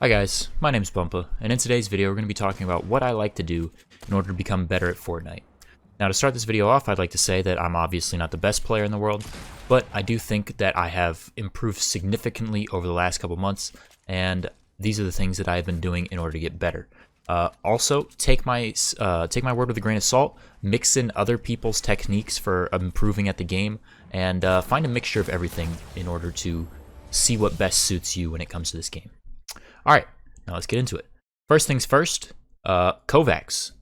Hi guys, my name's Bumpa, and in today's video we're going to be talking about what I like to do in order to become better at Fortnite. Now to start this video off, I'd like to say that I'm obviously not the best player in the world, but I do think that I have improved significantly over the last couple months, and these are the things that I've been doing in order to get better. Also, take my word with a grain of salt, mix in other people's techniques for improving at the game, and find a mixture of everything in order to see what best suits you when it comes to this game. Alright, now let's get into it. First things first, Kovacs.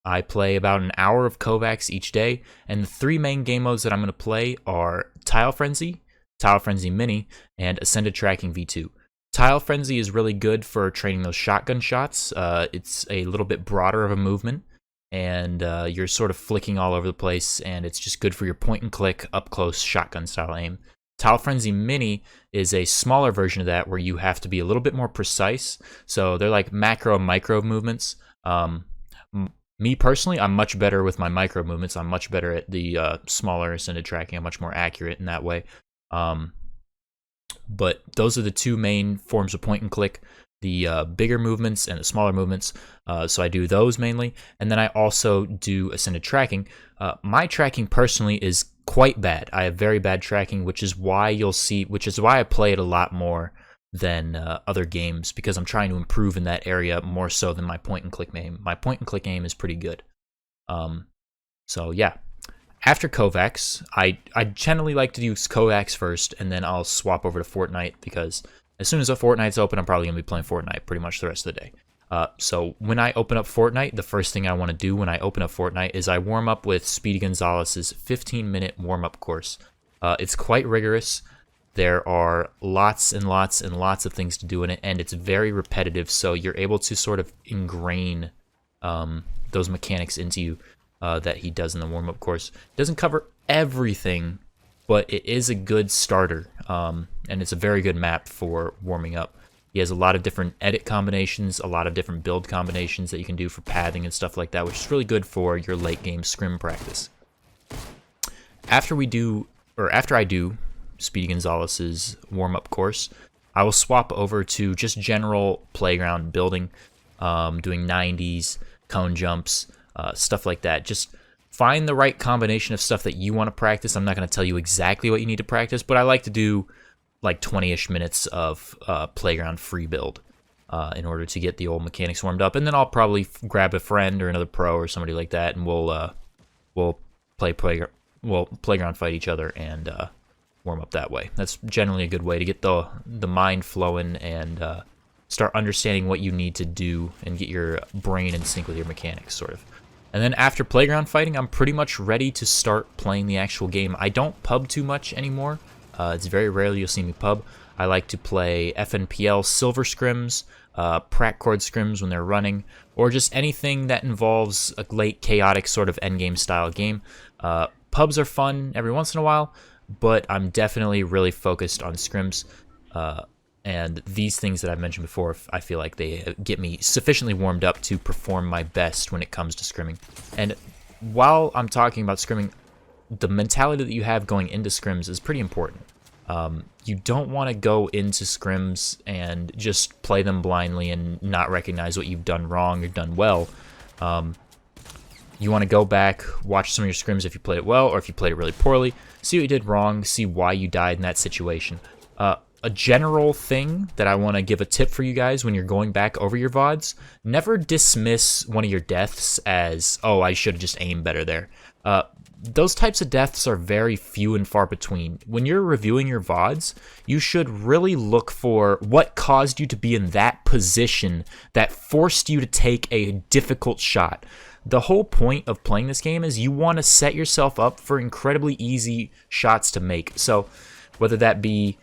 I play about an hour of Kovacs each day, and the three main game modes that I'm going to play are Tile Frenzy Mini, and Ascended Tracking V2. Tile Frenzy is really good for training those shotgun shots. It's a little bit broader of a movement, and you're sort of flicking all over the place, and it's just good for your point-and-click, up-close shotgun style aim. Tile Frenzy Mini is a smaller version of that where you have to be a little bit more precise. So they're like macro and micro movements. Me personally, I'm much better with my micro movements. I'm much better at the smaller Ascended Tracking. I'm much more accurate in that way. But those are the two main forms of point and click, the bigger movements and the smaller movements. So I do those mainly. And then I also do Ascended Tracking. My tracking personally is quite bad. I have very bad tracking, which is why I play it a lot more than other games, because I'm trying to improve in that area more so than my point and click aim. My point and click aim is pretty good. So yeah. After Kovacs, I generally like to use Kovacs first, and then I'll swap over to Fortnite, because as soon as a Fortnite's open, I'm probably going to be playing Fortnite pretty much the rest of the day. So when I open up Fortnite, the first thing I want to do when I open up Fortnite is I warm up with Speedy Gonzalez's 15-minute warm-up course. It's quite rigorous. There are lots and lots and lots of things to do in it, and it's very repetitive, so you're able to sort of ingrain those mechanics into you that he does in the warm-up course. It doesn't cover everything, but it is a good starter, and it's a very good map for warming up. He has a lot of different edit combinations, a lot of different build combinations that you can do for pathing and stuff like that, which is really good for your late game scrim practice. After I do Speedy Gonzalez's warm-up course, I will swap over to just general playground building, doing 90s, cone jumps, stuff like that. Just find the right combination of stuff that you want to practice. I'm not going to tell you exactly what you need to practice, but I like to do like 20-ish minutes of playground free build in order to get the old mechanics warmed up, and then I'll probably grab a friend or another pro or somebody like that, and we'll playground fight each other and warm up that way. That's generally a good way to get the mind flowing and start understanding what you need to do and get your brain in sync with your mechanics, sort of. And then after playground fighting, I'm pretty much ready to start playing the actual game. I don't pub too much anymore. It's very rarely you'll see me pub. I like to play FNPL silver scrims, prac cord scrims when they're running, or just anything that involves a late chaotic sort of endgame style game. Pubs are fun every once in a while, but I'm definitely really focused on scrims. And these things that I've mentioned before, I feel like they get me sufficiently warmed up to perform my best when it comes to scrimming. And while I'm talking about scrimming, the mentality that you have going into scrims is pretty important. You don't want to go into scrims and just play them blindly and not recognize what you've done wrong or done well. You want to go back, watch some of your scrims if you played it well, or if you played it really poorly, see what you did wrong, see why you died in that situation. A general thing that I want to give a tip for you guys when you're going back over your VODs: never dismiss one of your deaths as, oh, I should have just aimed better there. Those types of deaths are very few and far between. When you're reviewing your VODs, you should really look for what caused you to be in that position that forced you to take a difficult shot. The whole point of playing this game is you want to set yourself up for incredibly easy shots to make. So whether that be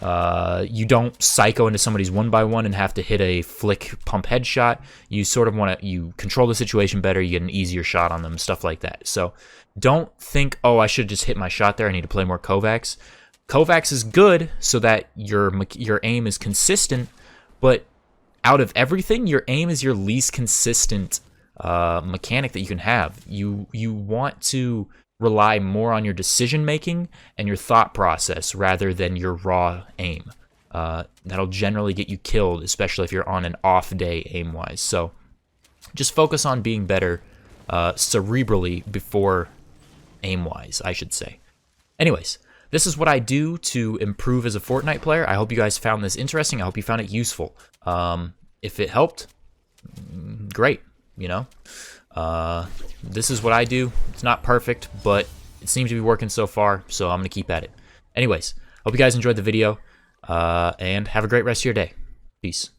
you don't psycho into somebody's 1x1 and have to hit a flick pump headshot, you sort of want to, you control the situation better, you get an easier shot on them, stuff like that. So don't think, oh, I should just hit my shot there, I need to play more Kovacs. Kovacs is good so that your aim is consistent, but out of everything, your aim is your least consistent mechanic that you can have. You want to rely more on your decision making and your thought process rather than your raw aim. that'll generally get you killed, especially if you're on an off day aim-wise. So just focus on being better cerebrally before aim-wise, I should say. Anyways, this is what I do to improve as a Fortnite player. I hope you guys found this interesting. I hope you found it useful. If it helped, great, you know. This is what I do. It's not perfect, but it seems to be working so far, so I'm going to keep at it. Anyways, hope you guys enjoyed the video, and have a great rest of your day. Peace.